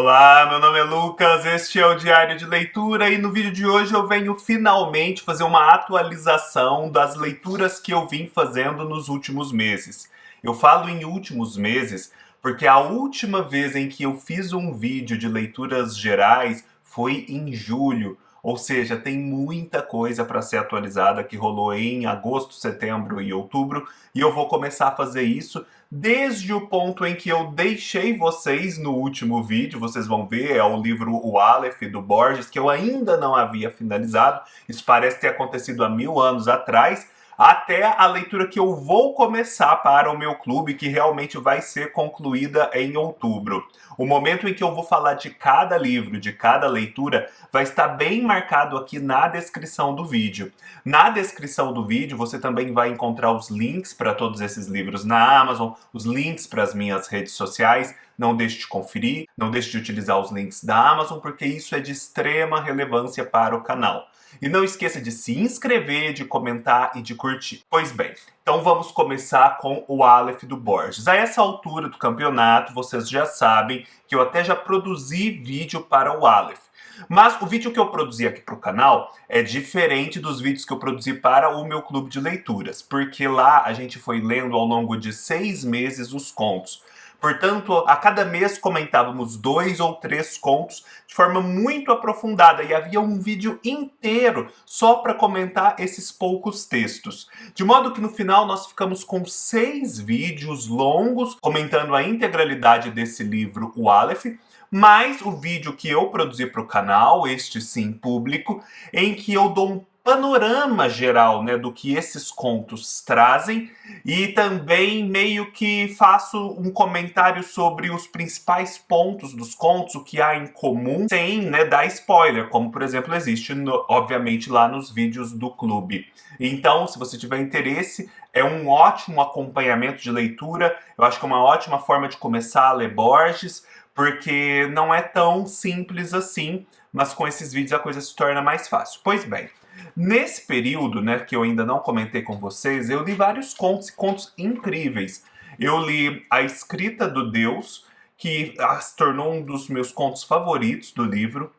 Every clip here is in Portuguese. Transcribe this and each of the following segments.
Olá, meu nome é Lucas, este é o Diário de Leitura e no vídeo de hoje eu venho finalmente fazer uma atualização das leituras que eu vim fazendo nos últimos meses. Eu falo em últimos meses porque a última vez em que eu fiz um vídeo de leituras gerais foi em julho, ou seja, tem muita coisa para ser atualizada que rolou em agosto, setembro e outubro, e eu vou começar a fazer isso desde o ponto em que eu deixei vocês no último vídeo. Vocês vão ver, é o livro O Aleph, do Borges, que eu ainda não havia finalizado. Isso parece ter acontecido há 1000 anos atrás, até a leitura que eu vou começar para o meu clube, que realmente vai ser concluída em outubro. O momento em que eu vou falar de cada livro, de cada leitura, vai estar bem marcado aqui na descrição do vídeo. Na descrição do vídeo você também vai encontrar os links para todos esses livros na Amazon, os links para as minhas redes sociais. Não deixe de conferir, não deixe de utilizar os links da Amazon, porque isso é de extrema relevância para o canal. E não esqueça de se inscrever, de comentar e de curtir. Pois bem, então vamos começar com o Aleph do Borges. A essa altura do campeonato, vocês já sabem que eu até já produzi vídeo para o Aleph. Mas o vídeo que eu produzi aqui para o canal é diferente dos vídeos que eu produzi para o meu clube de leituras, porque lá a gente foi lendo ao longo de 6 meses os contos. Portanto, a cada mês comentávamos 2 ou 3 contos de forma muito aprofundada e havia um vídeo inteiro só para comentar esses poucos textos. De modo que no final nós ficamos com 6 vídeos longos comentando a integralidade desse livro, o Aleph, mais o vídeo que eu produzi para o canal, este sim público, em que eu dou um panorama geral, né, do que esses contos trazem e também meio que faço um comentário sobre os principais pontos dos contos, o que há em comum, sem, né, dar spoiler, como por exemplo existe obviamente lá nos vídeos do clube. Então, se você tiver interesse, é um ótimo acompanhamento de leitura. Eu acho que é uma ótima forma de começar a ler Borges, porque não é tão simples assim, mas com esses vídeos a coisa se torna mais fácil. Pois bem, nesse período, né, que eu ainda não comentei com vocês, eu li vários contos e contos incríveis. Eu li A Escrita do Deus, que se tornou um dos meus contos favoritos do livro.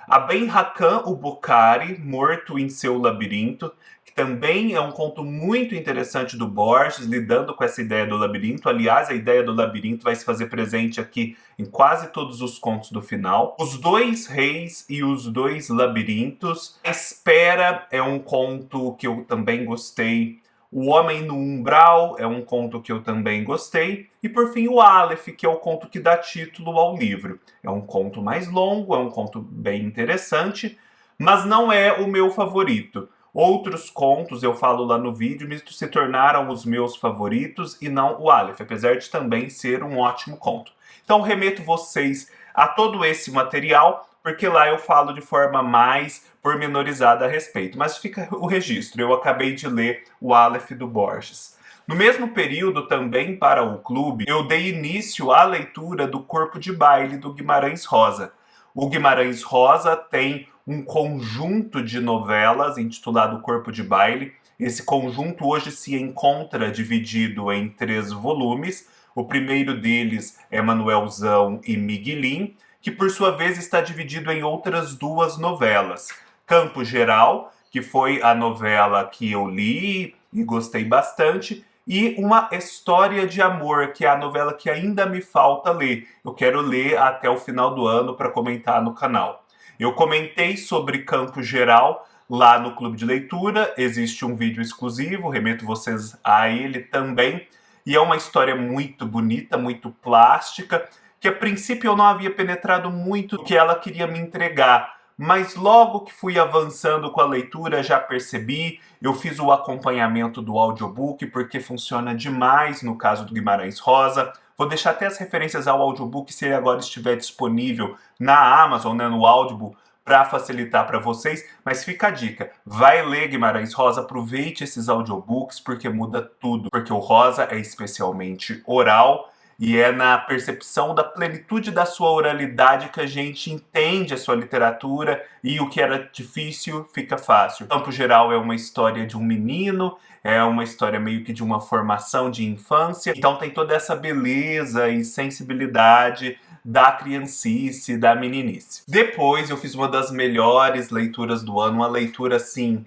A Ben Hakan o Bukhari, Morto em Seu Labirinto, que também é um conto muito interessante do Borges, lidando com essa ideia do labirinto. Aliás, a ideia do labirinto vai se fazer presente aqui em quase todos os contos do final. Os Dois Reis e os Dois Labirintos. A Espera é um conto que eu também gostei. O Homem no Umbral é um conto que eu também gostei. E por fim o Aleph, que é o conto que dá título ao livro. É um conto mais longo, é um conto bem interessante, mas não é o meu favorito. Outros contos, eu falo lá no vídeo, se tornaram os meus favoritos e não o Aleph, apesar de também ser um ótimo conto. Então remeto vocês a todo esse material, porque lá eu falo de forma mais pormenorizada a respeito. Mas fica o registro, eu acabei de ler o Aleph do Borges. No mesmo período, também para o clube, eu dei início à leitura do Corpo de Baile do Guimarães Rosa. O Guimarães Rosa tem um conjunto de novelas intitulado Corpo de Baile. Esse conjunto hoje se encontra dividido em 3 volumes. O primeiro deles é Manuelzão e Miguelin, que por sua vez está dividido em outras 2 novelas. Campo Geral, que foi a novela que eu li e gostei bastante, e Uma História de Amor, que é a novela que ainda me falta ler. Eu quero ler até o final do ano para comentar no canal. Eu comentei sobre Campo Geral lá no Clube de Leitura, existe um vídeo exclusivo, remeto vocês a ele também, e é uma história muito bonita, muito plástica, que a princípio eu não havia penetrado muito no que ela queria me entregar, mas logo que fui avançando com a leitura já percebi. Eu fiz o acompanhamento do audiobook porque funciona demais no caso do Guimarães Rosa. Vou deixar até as referências ao audiobook se ele agora estiver disponível na Amazon, né, no Audible, para facilitar para vocês, mas fica a dica, vai ler Guimarães Rosa, aproveite esses audiobooks porque muda tudo, porque o Rosa é especialmente oral E é na percepção da plenitude da sua oralidade que a gente entende a sua literatura e o que era difícil fica fácil. Em campo geral, é uma história de um menino, é uma história meio que de uma formação de infância. Então tem toda essa beleza e sensibilidade da criancice, da meninice. Depois eu fiz uma das melhores leituras do ano, uma leitura assim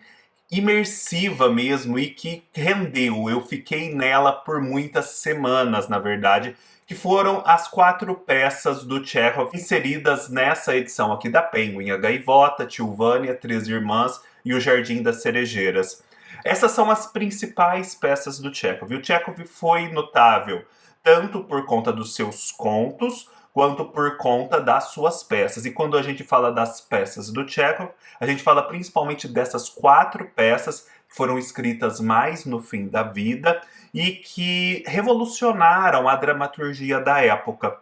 imersiva mesmo e que rendeu. Eu fiquei nela por muitas semanas, na verdade, que foram as 4 peças do Chekhov inseridas nessa edição aqui da Penguin: A Gaivota, Tio Vânia, Três Irmãs e O Jardim das Cerejeiras. Essas são as principais peças do Chekhov. E o Chekhov foi notável tanto por conta dos seus contos, quanto por conta das suas peças. E quando a gente fala das peças do Chekhov, a gente fala principalmente dessas 4 peças que foram escritas mais no fim da vida e que revolucionaram a dramaturgia da época.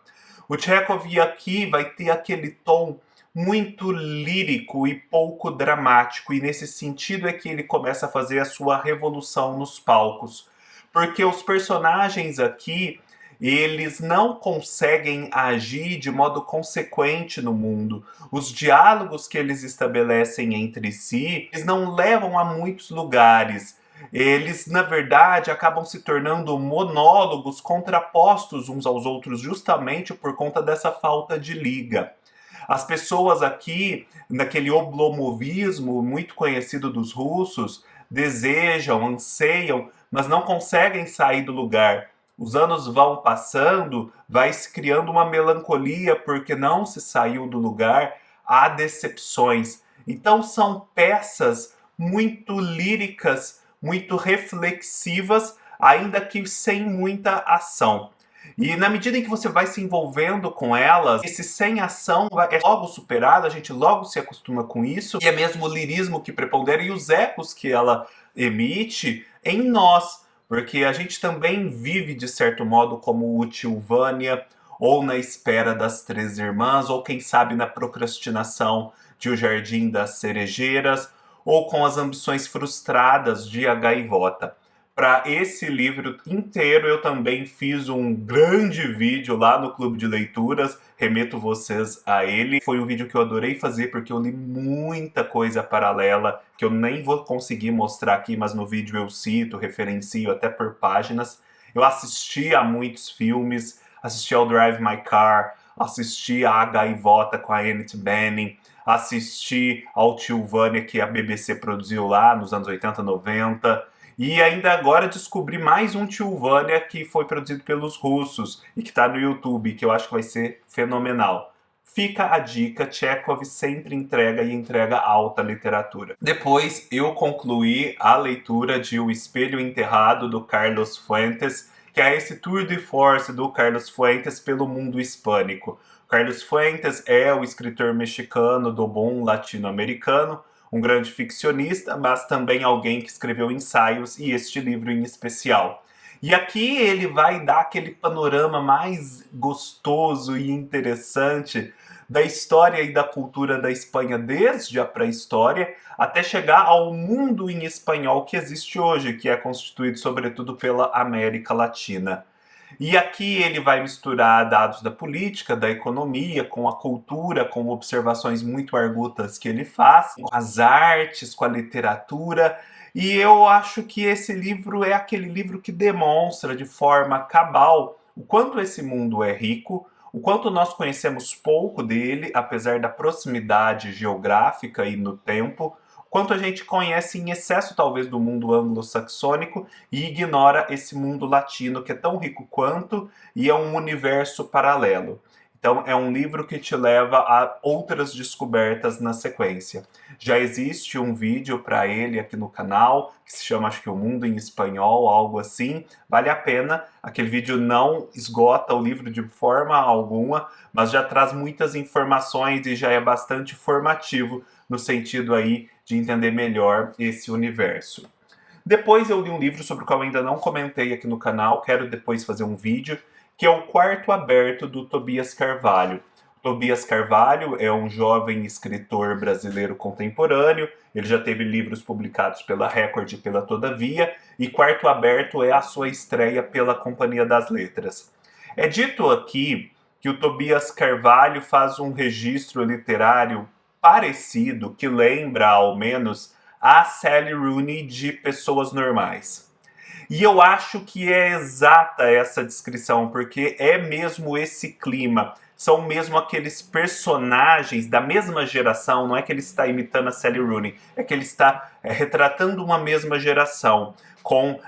O Chekhov aqui vai ter aquele tom muito lírico e pouco dramático, e nesse sentido é que ele começa a fazer a sua revolução nos palcos. Porque os personagens aqui, eles não conseguem agir de modo consequente no mundo. Os diálogos que eles estabelecem entre si, eles não levam a muitos lugares. Eles, na verdade, acabam se tornando monólogos contrapostos uns aos outros justamente por conta dessa falta de liga. As pessoas aqui, naquele oblomovismo muito conhecido dos russos, desejam, anseiam, mas não conseguem sair do lugar. Os anos vão passando, vai se criando uma melancolia porque não se saiu do lugar, há decepções. Então são peças muito líricas, muito reflexivas, ainda que sem muita ação. E na medida em que você vai se envolvendo com elas, esse sem ação é logo superado, a gente logo se acostuma com isso, e é mesmo o lirismo que prepondera e os ecos que ela emite em nós, porque a gente também vive, de certo modo, como o Tio Vânia, ou na espera das Três Irmãs, ou quem sabe na procrastinação de O Jardim das Cerejeiras, ou com as ambições frustradas de A Gaivota. Para esse livro inteiro eu também fiz um grande vídeo lá no Clube de Leituras, remeto vocês a ele. Foi um vídeo que eu adorei fazer porque eu li muita coisa paralela que eu nem vou conseguir mostrar aqui, mas no vídeo eu cito, referencio até por páginas. Eu assisti a muitos filmes, assisti ao Drive My Car, assisti a Gaivota com a Annette Bening, assisti ao Tio Vânia que a BBC produziu lá nos anos 80, 90. E ainda agora descobri mais um Tio Vânia que foi produzido pelos russos e que está no YouTube, que eu acho que vai ser fenomenal. Fica a dica, Chekhov sempre entrega e entrega alta literatura. Depois eu concluí a leitura de O Espelho Enterrado, do Carlos Fuentes, que é esse tour de force do Carlos Fuentes pelo mundo hispânico. Carlos Fuentes é o escritor mexicano do bom latino-americano, um grande ficcionista, mas também alguém que escreveu ensaios e este livro em especial. E aqui ele vai dar aquele panorama mais gostoso e interessante da história e da cultura da Espanha desde a pré-história até chegar ao mundo em espanhol que existe hoje, que é constituído sobretudo pela América Latina. E aqui ele vai misturar dados da política, da economia, com a cultura, com observações muito argutas que ele faz, com as artes, com a literatura. E eu acho que esse livro é aquele livro que demonstra de forma cabal o quanto esse mundo é rico, o quanto nós conhecemos pouco dele, apesar da proximidade geográfica e no tempo, quanto a gente conhece em excesso talvez do mundo anglo-saxônico e ignora esse mundo latino que é tão rico quanto e é um universo paralelo. Então é um livro que te leva a outras descobertas na sequência. Já existe um vídeo para ele aqui no canal, que se chama, acho que O Mundo em Espanhol, algo assim. Vale a pena, aquele vídeo não esgota o livro de forma alguma, mas já traz muitas informações e já é bastante formativo no sentido aí de entender melhor esse universo. Depois eu li um livro sobre o qual ainda não comentei aqui no canal, quero depois fazer um vídeo, que é O Quarto Aberto, do Tobias Carvalho. Tobias Carvalho é um jovem escritor brasileiro contemporâneo, ele já teve livros publicados pela Record e pela Todavia, e Quarto Aberto é a sua estreia pela Companhia das Letras. É dito aqui que o Tobias Carvalho faz um registro literário parecido, que lembra ao menos a Sally Rooney de Pessoas Normais. E eu acho que é exata essa descrição, porque é mesmo esse clima. São mesmo aqueles personagens da mesma geração, não é que ele está imitando a Sally Rooney, é que ele está retratando uma mesma geração, com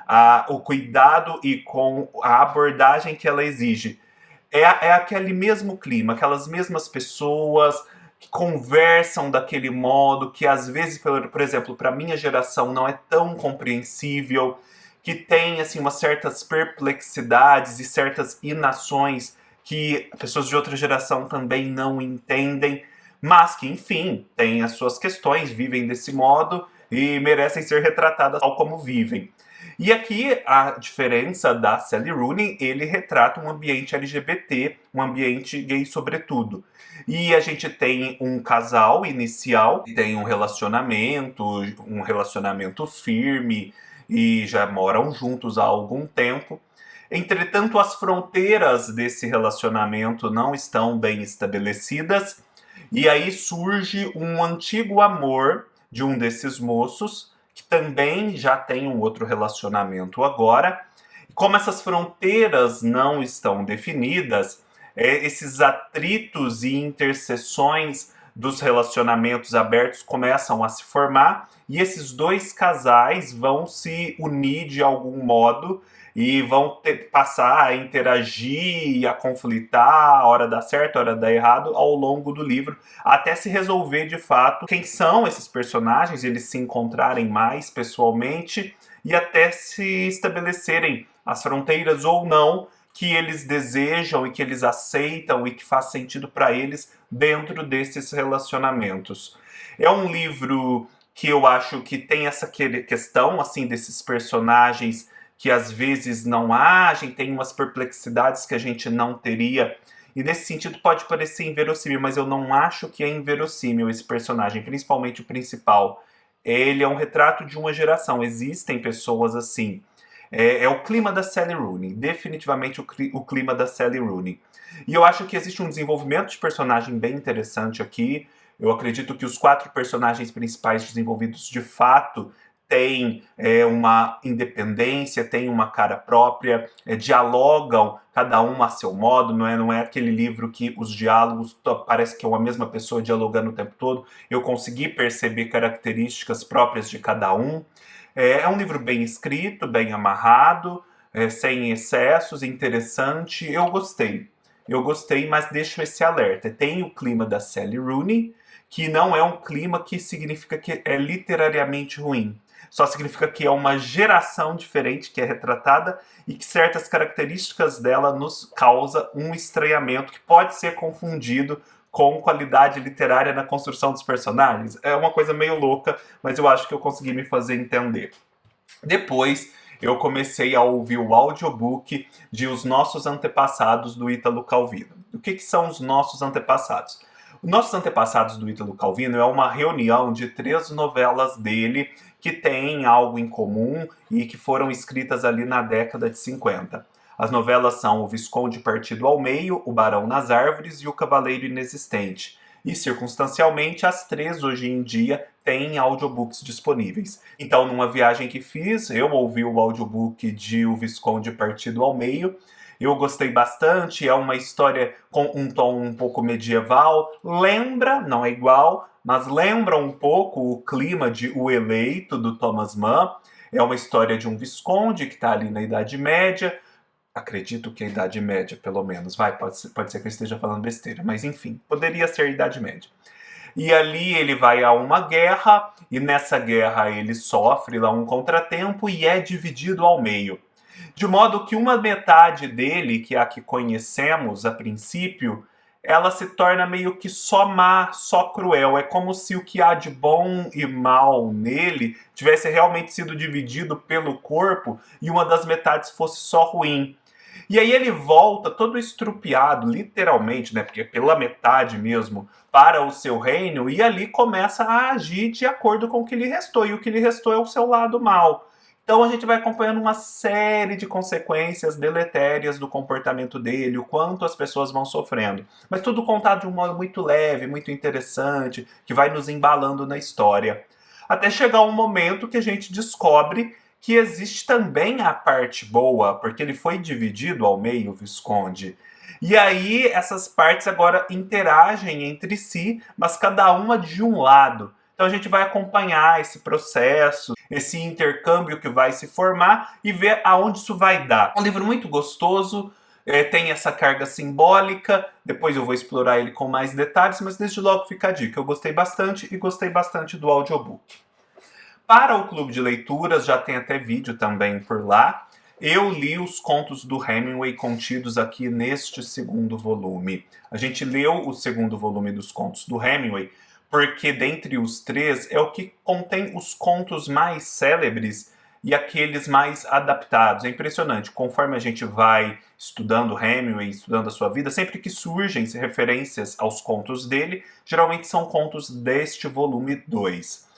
o cuidado e com a abordagem que ela exige. É aquele mesmo clima, aquelas mesmas pessoas que conversam daquele modo, que às vezes, por exemplo, para minha geração não é tão compreensível, que tem assim umas certas perplexidades e certas inações que pessoas de outra geração também não entendem, mas que, enfim, têm as suas questões, vivem desse modo e merecem ser retratadas tal como vivem. E aqui a diferença da Sally Rooney, ele retrata um ambiente LGBT, um ambiente gay sobretudo. E a gente tem um casal inicial, tem um relacionamento firme, e já moram juntos há algum tempo. Entretanto, as fronteiras desse relacionamento não estão bem estabelecidas, e aí surge um antigo amor de um desses moços, que também já tem um outro relacionamento agora. Como essas fronteiras não estão definidas, esses atritos e interseções dos relacionamentos abertos começam a se formar e esses dois casais vão se unir de algum modo e vão passar a interagir, a conflitar, a hora dá certo, a hora dá errado, ao longo do livro, até se resolver de fato quem são esses personagens, eles se encontrarem mais pessoalmente e até se estabelecerem as fronteiras ou não que eles desejam e que eles aceitam e que faz sentido para eles dentro desses relacionamentos. É um livro que eu acho que tem essa questão assim desses personagens que às vezes não agem, tem umas perplexidades que a gente não teria. E nesse sentido pode parecer inverossímil, mas eu não acho que é inverossímil esse personagem, principalmente o principal. Ele é um retrato de uma geração, existem pessoas assim. É o clima da Sally Rooney, definitivamente o clima da Sally Rooney. E eu acho que existe um desenvolvimento de personagem bem interessante aqui. Eu acredito que os 4 personagens principais desenvolvidos de fato têm uma independência, têm uma cara própria, dialogam cada um a seu modo, não é aquele livro que os diálogos parece que é uma mesma pessoa dialogando o tempo todo. Eu consegui perceber características próprias de cada um. É um livro bem escrito, bem amarrado, sem excessos, interessante. Eu gostei, mas deixo esse alerta. Tem o clima da Sally Rooney, que não é um clima que significa que é literariamente ruim. Só significa que é uma geração diferente que é retratada e que certas características dela nos causa um estranhamento que pode ser confundido com qualidade literária na construção dos personagens. É uma coisa meio louca, mas eu acho que eu consegui me fazer entender. Depois, eu comecei a ouvir o audiobook de Os Nossos Antepassados, do Ítalo Calvino. O que são os nossos antepassados? Os Nossos Antepassados, do Ítalo Calvino, é uma reunião de 3 novelas dele que têm algo em comum e que foram escritas ali na década de 50. As novelas são O Visconde Partido ao Meio, O Barão nas Árvores e O Cavaleiro Inexistente. E, circunstancialmente, as 3 hoje em dia têm audiobooks disponíveis. Então, numa viagem que fiz, eu ouvi o audiobook de O Visconde Partido ao Meio. Eu gostei bastante, é uma história com um tom um pouco medieval. Lembra, não é igual, mas lembra um pouco o clima de O Eleito, do Thomas Mann. É uma história de um visconde que está ali na Idade Média. Acredito que a Idade Média, pelo menos. Pode ser que eu esteja falando besteira, mas enfim, poderia ser a Idade Média. E ali ele vai a uma guerra, e nessa guerra ele sofre lá um contratempo e é dividido ao meio. De modo que uma metade dele, que é a que conhecemos a princípio, ela se torna meio que só má, só cruel. É como se o que há de bom e mal nele tivesse realmente sido dividido pelo corpo e uma das metades fosse só ruim. E aí ele volta todo estrupiado, literalmente, né, porque pela metade mesmo, para o seu reino, e ali começa a agir de acordo com o que lhe restou, e o que lhe restou é o seu lado mal. Então a gente vai acompanhando uma série de consequências deletérias do comportamento dele, o quanto as pessoas vão sofrendo. Mas tudo contado de um modo muito leve, muito interessante, que vai nos embalando na história. Até chegar um momento que a gente descobre que existe também a parte boa, porque ele foi dividido ao meio, o Visconde. E aí essas partes agora interagem entre si, mas cada uma de um lado. Então a gente vai acompanhar esse processo, esse intercâmbio que vai se formar e ver aonde isso vai dar. É um livro muito gostoso, tem essa carga simbólica, depois eu vou explorar ele com mais detalhes, mas desde logo fica a dica. Eu gostei bastante e gostei bastante do audiobook. Para o clube de leituras, já tem até vídeo também por lá, eu li os contos do Hemingway contidos aqui neste segundo volume. A gente leu o segundo volume dos contos do Hemingway porque dentre os três é o que contém os contos mais célebres e aqueles mais adaptados. É impressionante, conforme a gente vai estudando Hemingway, estudando a sua vida, sempre que surgem referências aos contos dele, geralmente são contos deste volume 2.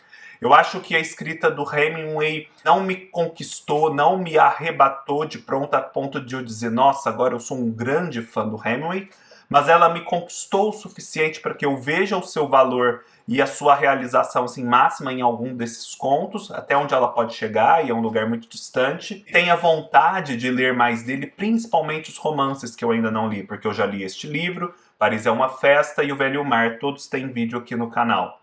Eu acho que a escrita do Hemingway não me conquistou, não me arrebatou de pronto a ponto de eu dizer, nossa, agora eu sou um grande fã do Hemingway, mas ela me conquistou o suficiente para que eu veja o seu valor e a sua realização assim, máxima em algum desses contos, até onde ela pode chegar, e é um lugar muito distante. Tenha vontade de ler mais dele, principalmente os romances que eu ainda não li, porque eu já li este livro, Paris é uma Festa e O Velho Mar, todos têm vídeo aqui no canal.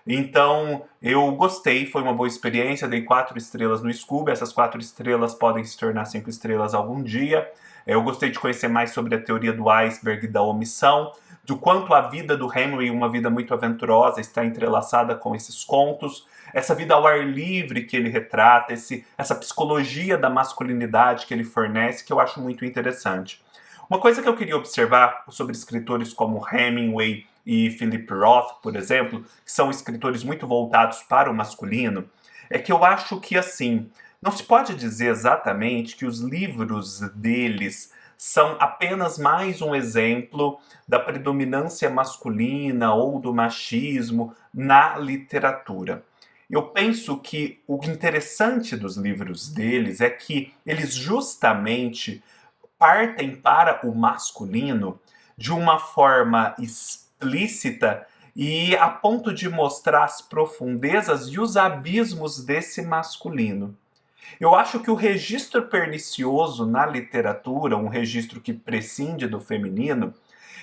Então, eu gostei, foi uma boa experiência, dei 4 estrelas no Scooby, essas 4 estrelas podem se tornar 5 estrelas algum dia. Eu gostei de conhecer mais sobre a teoria do iceberg e da omissão, do quanto a vida do Hemingway, uma vida muito aventurosa, está entrelaçada com esses contos, essa vida ao ar livre que ele retrata, essa psicologia da masculinidade que ele fornece, que eu acho muito interessante. Uma coisa que eu queria observar sobre escritores como Hemingway e Philip Roth, por exemplo, que são escritores muito voltados para o masculino, é que eu acho que, assim, não se pode dizer exatamente que os livros deles são apenas mais um exemplo da predominância masculina ou do machismo na literatura. Eu penso que o interessante dos livros deles é que eles justamente partem para o masculino de uma forma explícita e a ponto de mostrar as profundezas e os abismos desse masculino. Eu acho que o registro pernicioso na literatura, um registro que prescinde do feminino,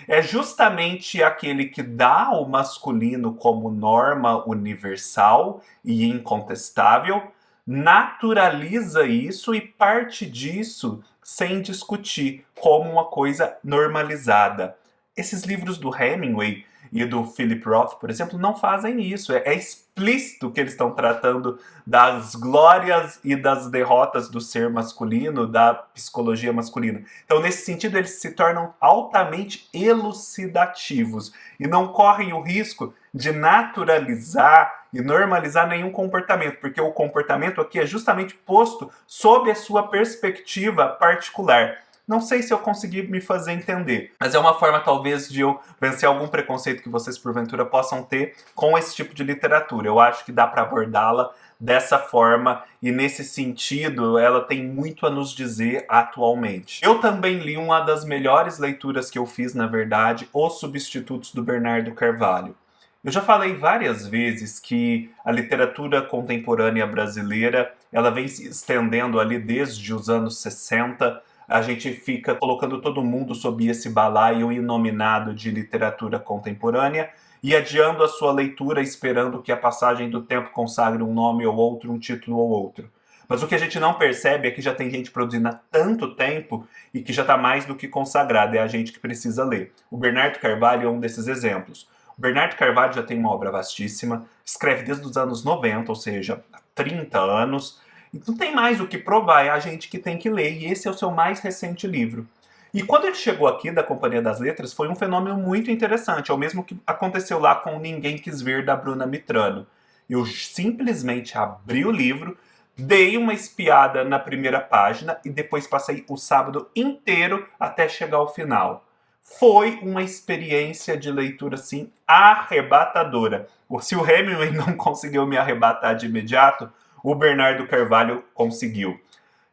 é justamente aquele que dá o masculino como norma universal e incontestável, naturaliza isso e parte disso sem discutir como uma coisa normalizada. Esses livros do Hemingway e do Philip Roth, por exemplo, não fazem isso. É explícito que eles estão tratando das glórias e das derrotas do ser masculino, da psicologia masculina. Então, nesse sentido, eles se tornam altamente elucidativos e não correm o risco de naturalizar e normalizar nenhum comportamento, porque o comportamento aqui é justamente posto sob a sua perspectiva particular. Não sei se eu consegui me fazer entender, mas é uma forma talvez de eu vencer algum preconceito que vocês porventura possam ter com esse tipo de literatura. Eu acho que dá para abordá-la dessa forma e nesse sentido ela tem muito a nos dizer atualmente. Eu também li uma das melhores leituras que eu fiz, na verdade, Os Substitutos do Bernardo Carvalho. Eu já falei várias vezes que a literatura contemporânea brasileira ela vem se estendendo ali desde os anos 60. A gente fica colocando todo mundo sob esse balaio inominado de literatura contemporânea e adiando a sua leitura esperando que a passagem do tempo consagre um nome ou outro, um título ou outro. Mas o que a gente não percebe é que já tem gente produzindo há tanto tempo e que já está mais do que consagrado, é a gente que precisa ler. O Bernardo Carvalho é um desses exemplos. O Bernardo Carvalho já tem uma obra vastíssima, escreve desde os anos 90, ou seja, há 30 anos, não tem mais o que provar, é a gente que tem que ler, e esse é o seu mais recente livro. E quando ele chegou aqui da Companhia das Letras, foi um fenômeno muito interessante, é o mesmo que aconteceu lá com Ninguém Quis Ver, da Bruna Mitrano. Eu simplesmente abri o livro, dei uma espiada na primeira página e depois passei o sábado inteiro até chegar ao final. Foi uma experiência de leitura, assim, arrebatadora. Se o Hemingway não conseguiu me arrebatar de imediato, o Bernardo Carvalho conseguiu.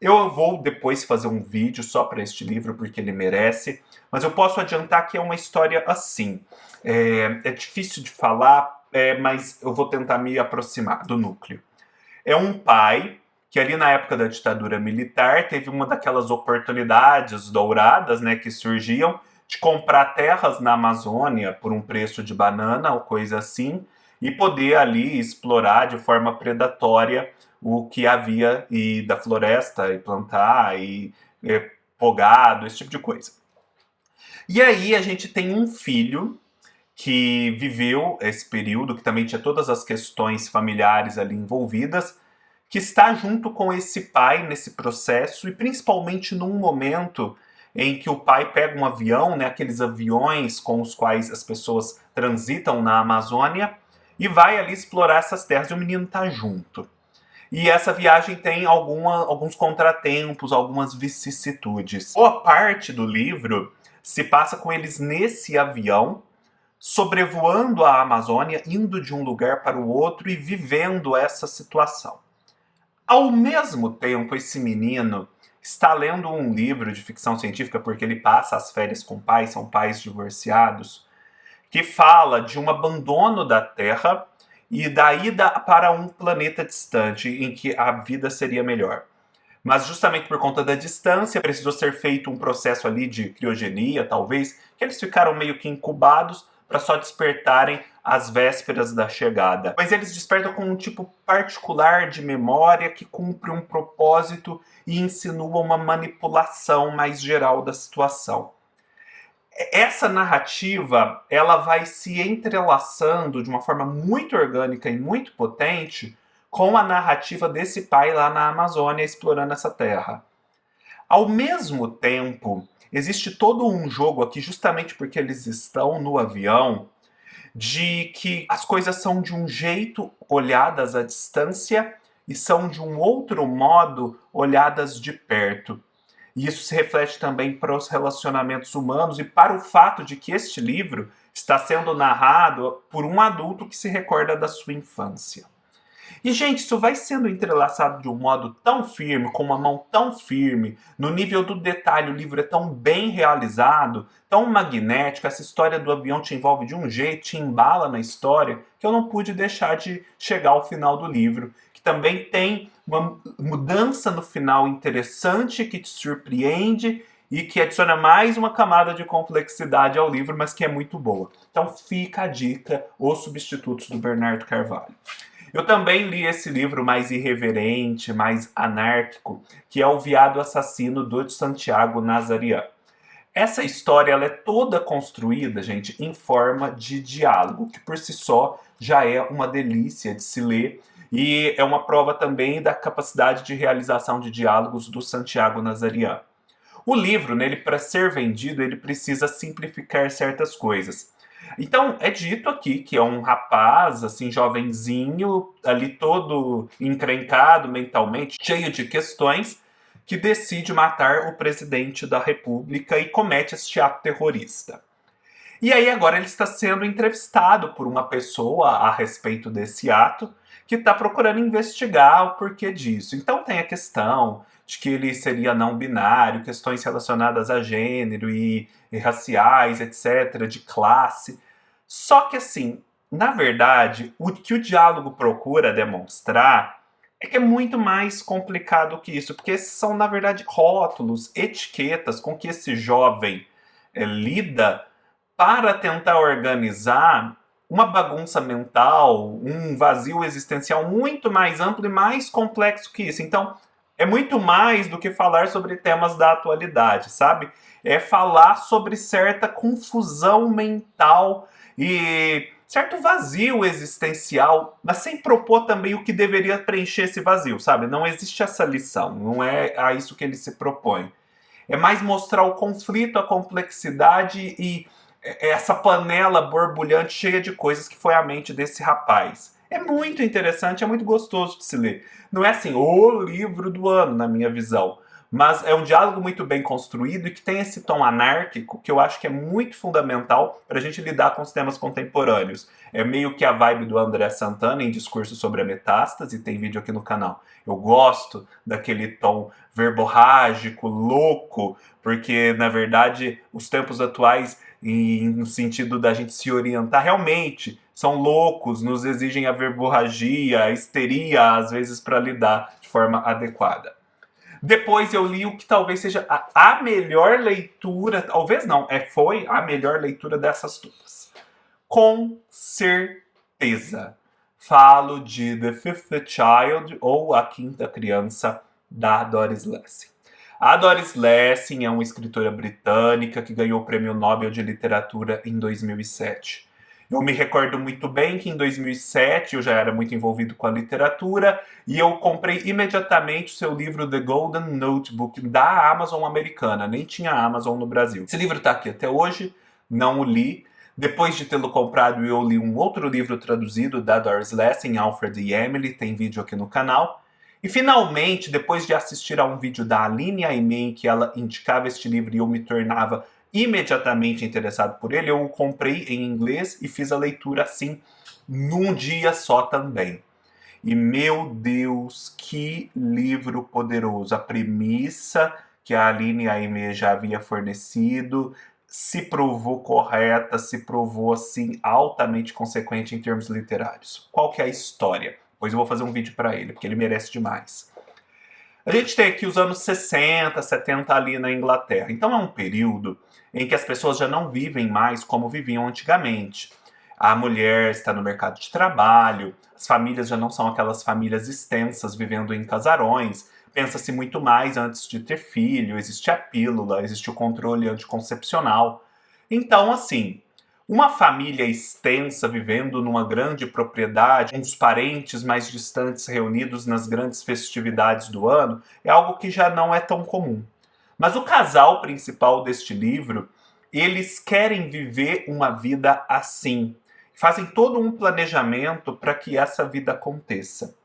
Eu vou depois fazer um vídeo só para este livro, porque ele merece, mas eu posso adiantar que é uma história assim. É difícil de falar, mas eu vou tentar me aproximar do núcleo. É um pai que ali na época da ditadura militar teve uma daquelas oportunidades douradas, né, que surgiam de comprar terras na Amazônia por um preço de banana ou coisa assim, e poder ali explorar de forma predatória o que havia e da floresta, e plantar, e pogado, esse tipo de coisa. E aí a gente tem um filho que viveu esse período, que também tinha todas as questões familiares ali envolvidas, que está junto com esse pai nesse processo, e principalmente num momento em que o pai pega um avião, né, aqueles aviões com os quais as pessoas transitam na Amazônia, e vai ali explorar essas terras, e o menino está junto. E essa viagem tem alguns contratempos, algumas vicissitudes. Boa parte do livro se passa com eles nesse avião, sobrevoando a Amazônia, indo de um lugar para o outro e vivendo essa situação. Ao mesmo tempo, esse menino está lendo um livro de ficção científica, porque ele passa as férias com o pai, são pais divorciados, que fala de um abandono da Terra e da ida para um planeta distante em que a vida seria melhor. Mas justamente por conta da distância, precisou ser feito um processo ali de criogenia, talvez, que eles ficaram meio que incubados para só despertarem às vésperas da chegada. Mas eles despertam com um tipo particular de memória que cumpre um propósito e insinua uma manipulação mais geral da situação. Essa narrativa, ela vai se entrelaçando de uma forma muito orgânica e muito potente com a narrativa desse pai lá na Amazônia explorando essa terra. Ao mesmo tempo, existe todo um jogo aqui, justamente porque eles estão no avião, de que as coisas são de um jeito olhadas à distância e são de um outro modo olhadas de perto. E isso se reflete também para os relacionamentos humanos e para o fato de que este livro está sendo narrado por um adulto que se recorda da sua infância. E, gente, isso vai sendo entrelaçado de um modo tão firme, com uma mão tão firme, no nível do detalhe, o livro é tão bem realizado, tão magnético, essa história do avião te envolve de um jeito, te embala na história, que eu não pude deixar de chegar ao final do livro, que também tem uma mudança no final interessante, que te surpreende e que adiciona mais uma camada de complexidade ao livro, mas que é muito boa. Então fica a dica, Os Substitutos, do Bernardo Carvalho. Eu também li esse livro mais irreverente, mais anárquico, que é O Veado Assassino, do Santiago Nazarian. Essa história ela é toda construída, gente, em forma de diálogo, que por si só já é uma delícia de se ler, e é uma prova também da capacidade de realização de diálogos do Santiago Nazarian. O livro, né, para ser vendido, ele precisa simplificar certas coisas. Então, é dito aqui que é um rapaz, assim, jovenzinho, ali todo encrencado mentalmente, cheio de questões, que decide matar o presidente da República e comete este ato terrorista. E aí agora ele está sendo entrevistado por uma pessoa a respeito desse ato, que está procurando investigar o porquê disso. Então tem a questão de que ele seria não binário, questões relacionadas a gênero e raciais, etc., de classe. Só que assim, na verdade, o que o diálogo procura demonstrar é que é muito mais complicado que isso, porque esses são, na verdade, rótulos, etiquetas com que esse jovem lida para tentar organizar uma bagunça mental, um vazio existencial muito mais amplo e mais complexo que isso. Então, é muito mais do que falar sobre temas da atualidade, sabe? É falar sobre certa confusão mental e certo vazio existencial, mas sem propor também o que deveria preencher esse vazio, sabe? Não existe essa lição, não é a isso que ele se propõe. É mais mostrar o conflito, a complexidade e essa panela borbulhante cheia de coisas que foi a mente desse rapaz. É muito interessante, é muito gostoso de se ler. Não é assim, o livro do ano, na minha visão. mas é um diálogo muito bem construído e que tem esse tom anárquico que eu acho que é muito fundamental para a gente lidar com os temas contemporâneos. É meio que a vibe do André Santana em Discurso sobre a Metástase, tem vídeo aqui no canal. Eu gosto daquele tom verborrágico, louco, porque, na verdade, os tempos atuais, no sentido da gente se orientar, realmente são loucos, nos exigem a verborragia, a histeria, às vezes, para lidar de forma adequada. Depois eu li o que talvez seja a melhor leitura, talvez não, foi a melhor leitura dessas todas. Com certeza. Falo de The Fifth Child, ou A Quinta Criança, da Doris Lessing. A Doris Lessing é uma escritora britânica que ganhou o Prêmio Nobel de Literatura em 2007. Eu me recordo muito bem que em 2007 eu já era muito envolvido com a literatura e eu comprei imediatamente o seu livro The Golden Notebook da Amazon americana, nem tinha Amazon no Brasil. Esse livro está aqui até hoje, não o li. Depois de tê-lo comprado, eu li um outro livro traduzido da Doris Lessing, Alfred e Emily, tem vídeo aqui no canal. E finalmente, depois de assistir a um vídeo da Aline Aimee, em que ela indicava este livro e eu me tornava imediatamente interessado por ele, eu o comprei em inglês e fiz a leitura assim, num dia só também. E meu Deus, que livro poderoso! A premissa que a Aline Aimee já havia fornecido se provou correta, se provou assim altamente consequente em termos literários. Qual que é a história? Pois eu vou fazer um vídeo para ele, porque ele merece demais. A gente tem aqui os anos 60, 70 ali na Inglaterra. Então é um período em que as pessoas já não vivem mais como viviam antigamente. A mulher está no mercado de trabalho, as famílias já não são aquelas famílias extensas vivendo em casarões, pensa-se muito mais antes de ter filho, existe a pílula, existe o controle anticoncepcional. Então, assim, uma família extensa vivendo numa grande propriedade, uns parentes mais distantes reunidos nas grandes festividades do ano, é algo que já não é tão comum. Mas o casal principal deste livro, eles querem viver uma vida assim. Fazem todo um planejamento para que essa vida aconteça.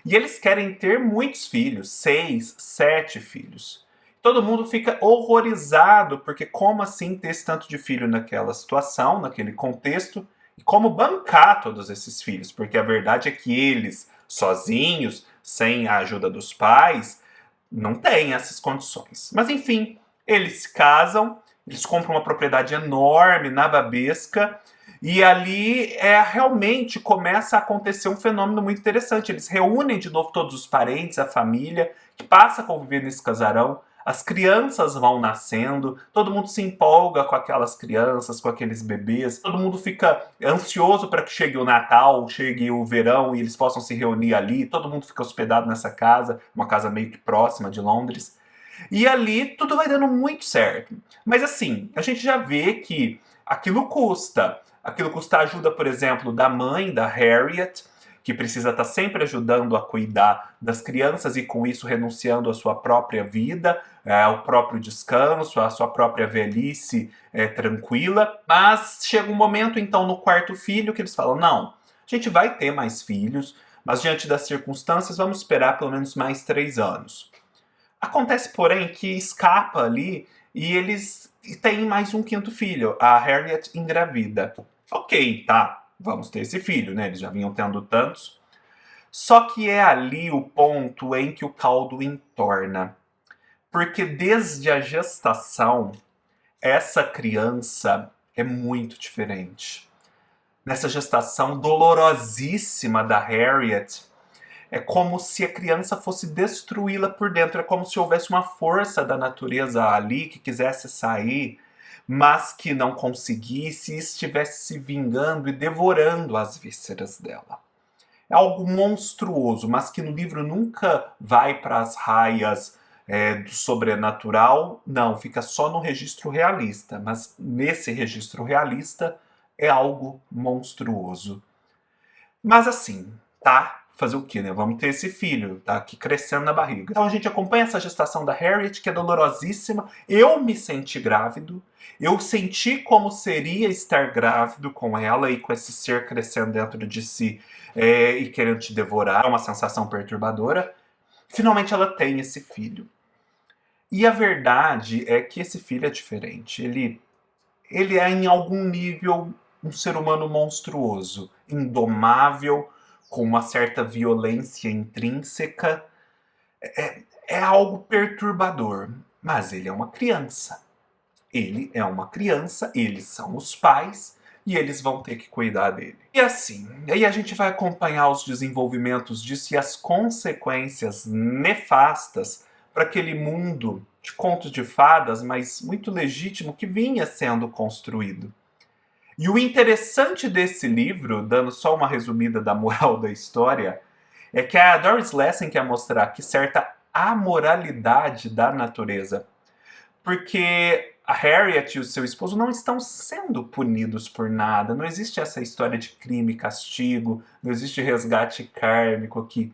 E eles querem ter muitos filhos, 6, 7 filhos. Todo mundo fica horrorizado, porque como assim ter esse tanto de filho naquela situação, naquele contexto, e como bancar todos esses filhos? Porque a verdade é que eles, sozinhos, sem a ajuda dos pais, não têm essas condições. Mas enfim, eles se casam, eles compram uma propriedade enorme, nababesca, e ali realmente começa a acontecer um fenômeno muito interessante. Eles reúnem de novo todos os parentes, a família, que passa a conviver nesse casarão. As crianças vão nascendo, todo mundo se empolga com aquelas crianças, com aqueles bebês, todo mundo fica ansioso para que chegue o Natal, chegue o verão e eles possam se reunir ali, todo mundo fica hospedado nessa casa, uma casa meio que próxima de Londres. E ali tudo vai dando muito certo. Mas assim, a gente já vê que aquilo custa. Aquilo custa a ajuda, por exemplo, da mãe, da Harriet, que precisa estar sempre ajudando a cuidar das crianças e com isso renunciando à sua própria vida, ao próprio descanso, à sua própria velhice tranquila. Mas chega um momento, então, no quarto filho, que eles falam, não, a gente vai ter mais filhos, mas diante das circunstâncias vamos esperar pelo menos mais 3 anos. Acontece, porém, que escapa ali e eles têm mais um quinto filho. A Harriet engravida. Ok, tá, vamos ter esse filho, né? Eles já vinham tendo tantos. Só que é ali o ponto em que o caldo entorna. Porque desde a gestação, essa criança é muito diferente. Nessa gestação dolorosíssima da Harriet, é como se a criança fosse destruí-la por dentro. É como se houvesse uma força da natureza ali que quisesse sair, mas que não conseguisse e estivesse se vingando e devorando as vísceras dela. É algo monstruoso, mas que no livro nunca vai para as raias do sobrenatural. Não, fica só no registro realista. Mas nesse registro realista é algo monstruoso. Mas assim, tá? Fazer o quê, né? Vamos ter esse filho, tá aqui crescendo na barriga. Então a gente acompanha essa gestação da Harriet, que é dolorosíssima. Eu me senti grávido. Eu senti como seria estar grávido com ela e com esse ser crescendo dentro de si e querendo te devorar. É uma sensação perturbadora. Finalmente ela tem esse filho. E a verdade é que esse filho é diferente. Ele é, em algum nível, um ser humano monstruoso, indomável, com uma certa violência intrínseca. É algo perturbador, mas ele é uma criança. Ele é uma criança, eles são os pais e eles vão ter que cuidar dele. E assim, aí a gente vai acompanhar os desenvolvimentos disso e as consequências nefastas para aquele mundo de contos de fadas, mas muito legítimo, que vinha sendo construído. E o interessante desse livro, dando só uma resumida da moral da história, é que a Doris Lessing quer mostrar que certa amoralidade da natureza, porque a Harriet e o seu esposo não estão sendo punidos por nada, não existe essa história de crime e castigo, não existe resgate kármico aqui.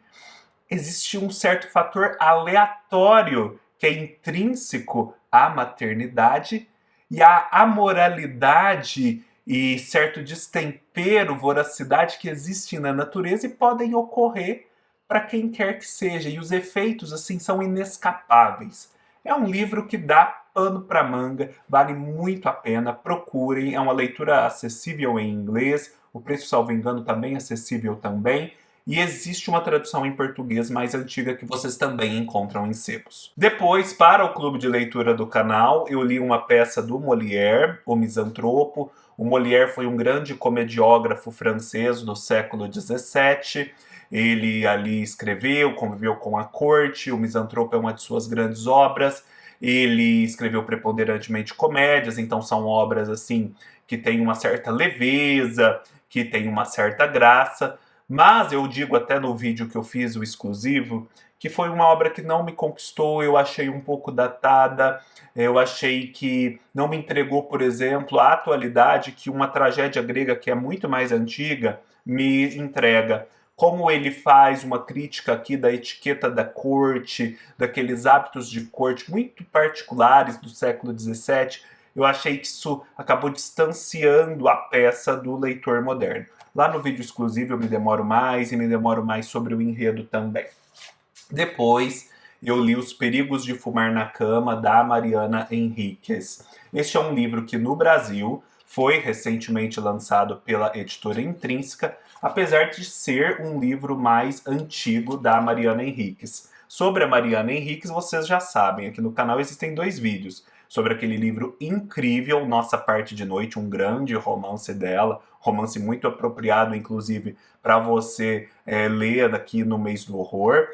Existe um certo fator aleatório que é intrínseco à maternidade, e a amoralidade e certo destempero, voracidade que existem na natureza e podem ocorrer para quem quer que seja. E os efeitos, assim, são inescapáveis. É um livro que dá pano para manga, vale muito a pena, procurem. É uma leitura acessível em inglês, o preço, salvo engano, também é acessível também. E existe uma tradução em português mais antiga que vocês também encontram em sebos. Depois, para o clube de leitura do canal, eu li uma peça do Molière, O Misantropo. O Molière foi um grande comediógrafo francês do século XVII. Ele ali escreveu, conviveu com a corte. O Misantropo é uma de suas grandes obras. Ele escreveu preponderantemente comédias, então são obras assim que têm uma certa leveza, que têm uma certa graça. Mas eu digo até no vídeo que eu fiz, o exclusivo, que foi uma obra que não me conquistou, eu achei um pouco datada, eu achei que não me entregou, por exemplo, a atualidade que uma tragédia grega que é muito mais antiga me entrega. Como ele faz uma crítica aqui da etiqueta da corte, daqueles hábitos de corte muito particulares do século XVII, eu achei que isso acabou distanciando a peça do leitor moderno. Lá no vídeo exclusivo eu me demoro mais e me demoro mais sobre o enredo também. Depois eu li Os Perigos de Fumar na Cama, da Mariana Enríquez. Este é um livro que no Brasil foi recentemente lançado pela editora Intrínseca, apesar de ser um livro mais antigo da Mariana Enríquez. Sobre a Mariana Enríquez, vocês já sabem, aqui no canal existem 2 vídeos. Sobre aquele livro incrível, Nossa Parte de Noite, um grande romance dela, romance muito apropriado, inclusive, para você ler aqui no mês do horror.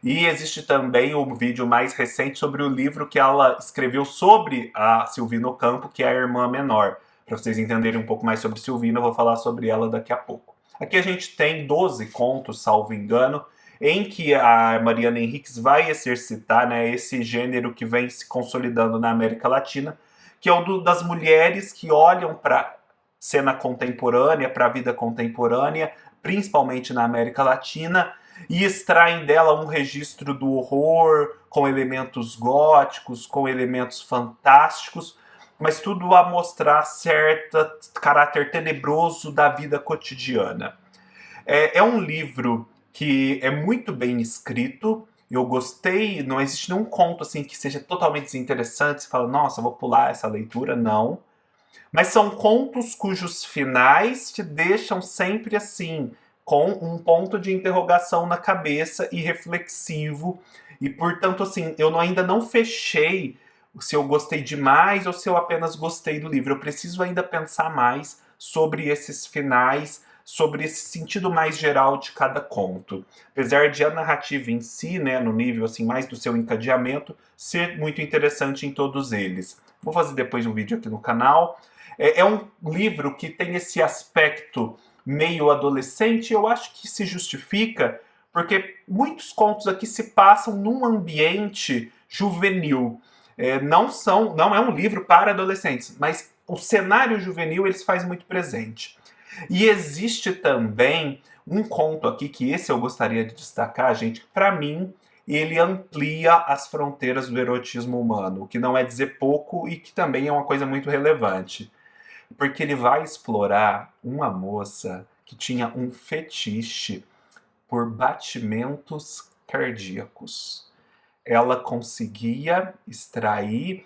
E existe também um vídeo mais recente sobre o livro que ela escreveu sobre a Silvina Ocampo, que é a irmã menor. Para vocês entenderem um pouco mais sobre Silvina, eu vou falar sobre ela daqui a pouco. Aqui a gente tem 12 contos, salvo engano, em que a Mariana Enríquez vai exercitar, né, esse gênero que vem se consolidando na América Latina, que é o das mulheres que olham para a cena contemporânea, para a vida contemporânea, principalmente na América Latina, e extraem dela um registro do horror, com elementos góticos, com elementos fantásticos, mas tudo a mostrar certo caráter tenebroso da vida cotidiana. É um livro que é muito bem escrito, eu gostei, não existe nenhum conto assim que seja totalmente desinteressante, você fala, nossa, vou pular essa leitura, não. Mas são contos cujos finais te deixam sempre assim, com um ponto de interrogação na cabeça e reflexivo. E, portanto, assim, eu ainda não fechei se eu gostei demais ou se eu apenas gostei do livro. Eu preciso ainda pensar mais sobre esses finais, sobre esse sentido mais geral de cada conto. Apesar de a narrativa em si, né, no nível assim mais do seu encadeamento, ser muito interessante em todos eles. Vou fazer depois um vídeo aqui no canal. É um livro que tem esse aspecto meio adolescente, eu acho que se justifica, porque muitos contos aqui se passam num ambiente juvenil. Não é um livro para adolescentes, mas o cenário juvenil eles faz muito presente. E existe também um conto aqui, que esse eu gostaria de destacar, gente, para mim, ele amplia as fronteiras do erotismo humano, o que não é dizer pouco e que também é uma coisa muito relevante. Porque ele vai explorar uma moça que tinha um fetiche por batimentos cardíacos. ela conseguia extrair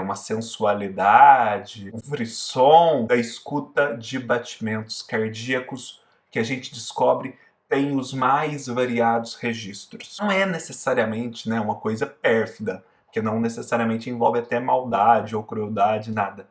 uma sensualidade, um frisson da escuta de batimentos cardíacos que a gente descobre tem os mais variados registros. Não é necessariamente, né, uma coisa pérfida, que não necessariamente envolve até maldade ou crueldade, nada.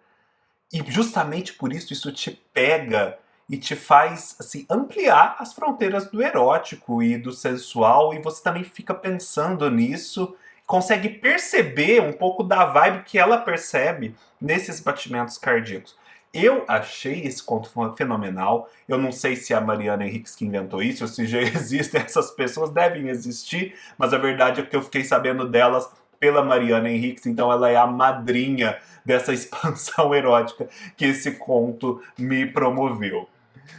E justamente por isso te pega e te faz assim, ampliar as fronteiras do erótico e do sensual, e você também fica pensando nisso, consegue perceber um pouco da vibe que ela percebe nesses batimentos cardíacos. Eu achei esse conto fenomenal. Eu não sei se é a Mariana Henriques que inventou isso, ou se já existem essas pessoas, devem existir, mas a verdade é que eu fiquei sabendo delas pela Mariana Henriques, então ela é a madrinha dessa expansão erótica que esse conto me promoveu.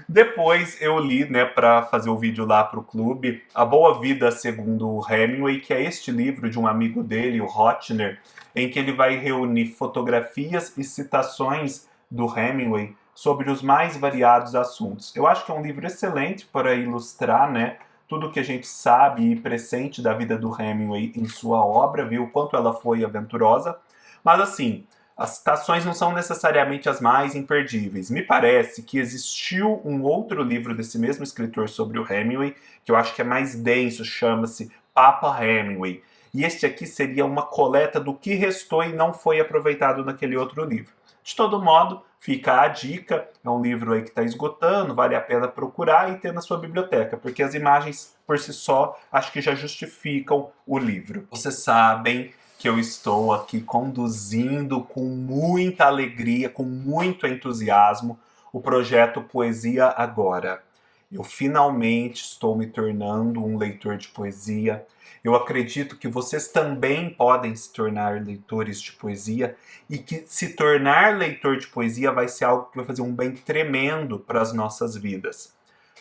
Depois eu li, né, para fazer o vídeo lá pro clube, A Boa Vida Segundo o Hemingway, que é este livro de um amigo dele, o Hotner, em que ele vai reunir fotografias e citações do Hemingway sobre os mais variados assuntos. Eu acho que é um livro excelente para ilustrar, né, tudo que a gente sabe e pressente da vida do Hemingway em sua obra, viu o quanto ela foi aventurosa. Mas assim, as citações não são necessariamente as mais imperdíveis. Me parece que existiu um outro livro desse mesmo escritor sobre o Hemingway, que eu acho que é mais denso, chama-se Papa Hemingway. E este aqui seria uma coleta do que restou e não foi aproveitado naquele outro livro. De todo modo, fica a dica, é um livro aí que está esgotando, vale a pena procurar e ter na sua biblioteca, porque as imagens por si só acho que já justificam o livro. Vocês sabem que eu estou aqui conduzindo com muita alegria, com muito entusiasmo, o projeto Poesia Agora. Eu finalmente estou me tornando um leitor de poesia. Eu acredito que vocês também podem se tornar leitores de poesia e que se tornar leitor de poesia vai ser algo que vai fazer um bem tremendo para as nossas vidas.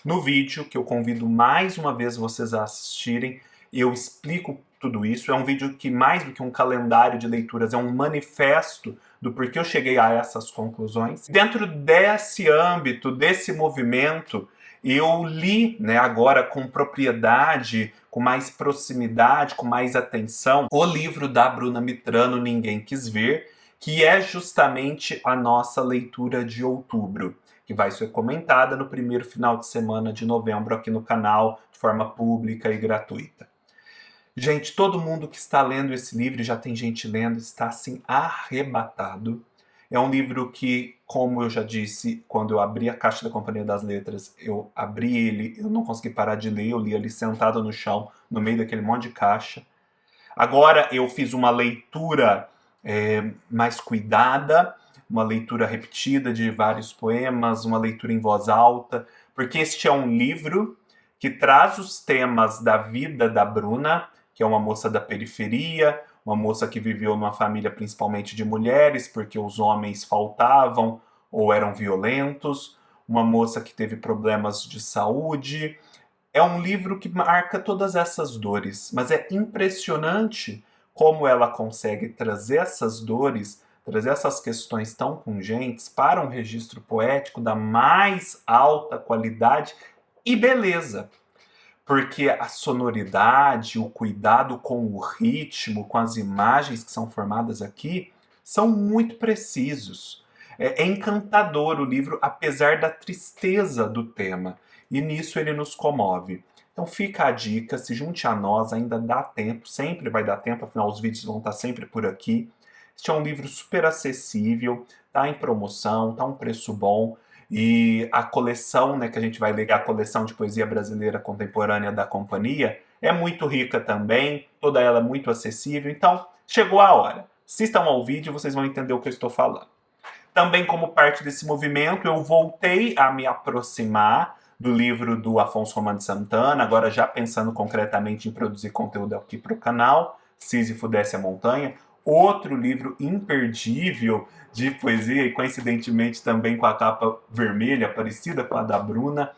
No vídeo, que eu convido mais uma vez vocês a assistirem, eu explico tudo isso. É um vídeo que, mais do que um calendário de leituras, é um manifesto do porquê eu cheguei a essas conclusões. Dentro desse âmbito, desse movimento, eu li, né, agora com propriedade, com mais proximidade, com mais atenção, o livro da Bruna Mitrano, Ninguém Quis Ver, que é justamente a nossa leitura de outubro, que vai ser comentada no primeiro final de semana de novembro aqui no canal, de forma pública e gratuita. Gente, todo mundo que está lendo esse livro, já tem gente lendo, está assim arrebatado. É um livro que, como eu já disse, quando eu abri a caixa da Companhia das Letras, eu abri ele, eu não consegui parar de ler, eu li ali sentado no chão, no meio daquele monte de caixa. Agora eu fiz uma leitura mais cuidada, uma leitura repetida de vários poemas, uma leitura em voz alta, porque este é um livro que traz os temas da vida da Bruna, que é uma moça da periferia, uma moça que viveu numa família principalmente de mulheres, porque os homens faltavam ou eram violentos, uma moça que teve problemas de saúde. É um livro que marca todas essas dores, mas é impressionante como ela consegue trazer essas dores, trazer essas questões tão pungentes para um registro poético da mais alta qualidade e beleza. Porque a sonoridade, o cuidado com o ritmo, com as imagens que são formadas aqui, são muito precisos. É encantador o livro, apesar da tristeza do tema. E nisso ele nos comove. Então fica a dica, se junte a nós, ainda dá tempo, sempre vai dar tempo, afinal os vídeos vão estar sempre por aqui. Este é um livro super acessível, está em promoção, está um preço bom. E a coleção, né, que a gente vai ler, a coleção de poesia brasileira contemporânea da companhia, é muito rica também, toda ela muito acessível. Então, chegou a hora. Assistam ao vídeo, vocês vão entender o que eu estou falando. Também, como parte desse movimento, eu voltei a me aproximar do livro do Afonso Romano de Santana, agora já pensando concretamente em produzir conteúdo aqui para o canal, Sísifo Desce a Montanha, outro livro imperdível de poesia e coincidentemente também com a capa vermelha, parecida com a da Bruna.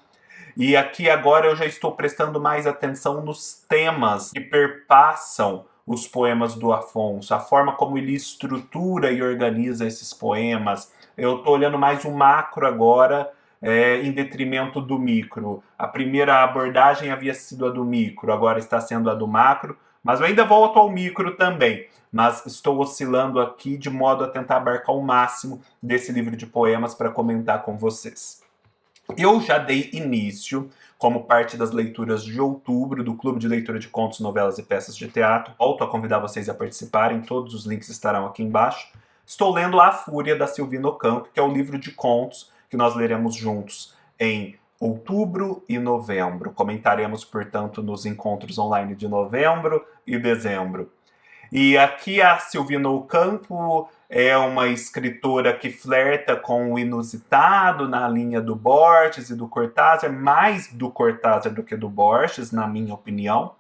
E aqui agora eu já estou prestando mais atenção nos temas que perpassam os poemas do Afonso, a forma como ele estrutura e organiza esses poemas. Eu estou olhando mais o macro agora, em detrimento do micro. A primeira abordagem havia sido a do micro, agora está sendo a do macro, Mas eu ainda volto ao micro também. Mas estou oscilando aqui de modo a tentar abarcar o máximo desse livro de poemas para comentar com vocês. Eu já dei início, como parte das leituras de outubro, do Clube de Leitura de Contos, Novelas e Peças de Teatro. Volto a convidar vocês a participarem, todos os links estarão aqui embaixo. Estou lendo A Fúria, da Silvina Ocampo, que é o livro de contos que nós leremos juntos em outubro e novembro. Comentaremos, portanto, nos encontros online de novembro e dezembro. E aqui a Silvina Ocampo é uma escritora que flerta com o inusitado na linha do Borges e do Cortázar, mais do Cortázar do que do Borges, na minha opinião.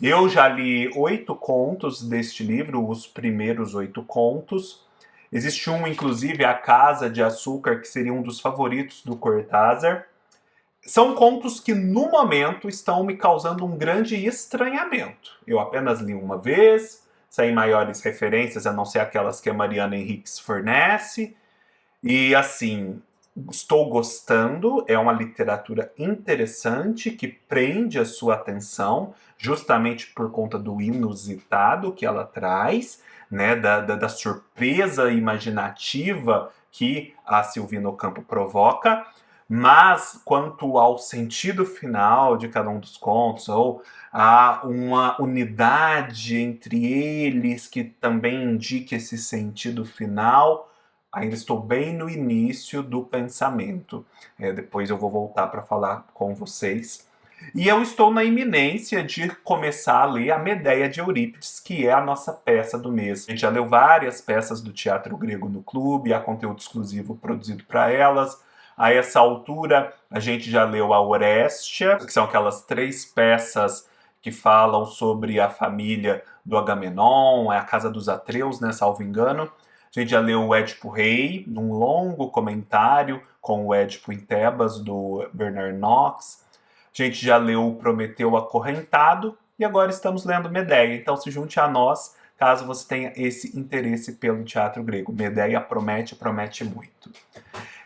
Eu já li 8 contos deste livro, os primeiros 8 contos. Existe um, inclusive, A Casa de Açúcar, que seria um dos favoritos do Cortázar. São contos que, no momento, estão me causando um grande estranhamento. Eu apenas li uma vez, sem maiores referências, a não ser aquelas que a Mariana Henriques fornece. E, assim, estou gostando, é uma literatura interessante, que prende a sua atenção, justamente por conta do inusitado que ela traz, né, da surpresa imaginativa que a Silvina Ocampo provoca. Mas, quanto ao sentido final de cada um dos contos, ou a uma unidade entre eles que também indique esse sentido final, ainda estou bem no início do pensamento. Depois eu vou voltar para falar com vocês. E eu estou na iminência de começar a ler A Medéia de Eurípides, que é a nossa peça do mês. A gente já leu várias peças do teatro grego no clube, há conteúdo exclusivo produzido para elas. A essa altura, a gente já leu a Orestia, que são aquelas 3 peças que falam sobre a família do Agamenon, é a casa dos Atreus, né, salvo engano. A gente já leu o Édipo Rei, num longo comentário com o Édipo em Tebas, do Bernard Knox. A gente já leu o Prometeu Acorrentado e agora estamos lendo Medéia. Então se junte a nós, caso você tenha esse interesse pelo teatro grego. Medéia promete, promete muito.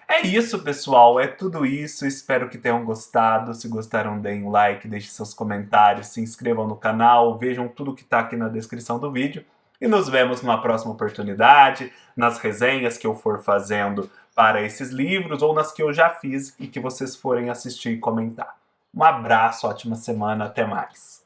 É isso, pessoal. É tudo isso. Espero que tenham gostado. Se gostaram, deem um like, deixem seus comentários, se inscrevam no canal, vejam tudo que está aqui na descrição do vídeo. E nos vemos numa próxima oportunidade, nas resenhas que eu for fazendo para esses livros, ou nas que eu já fiz e que vocês forem assistir e comentar. Um abraço, ótima semana, até mais.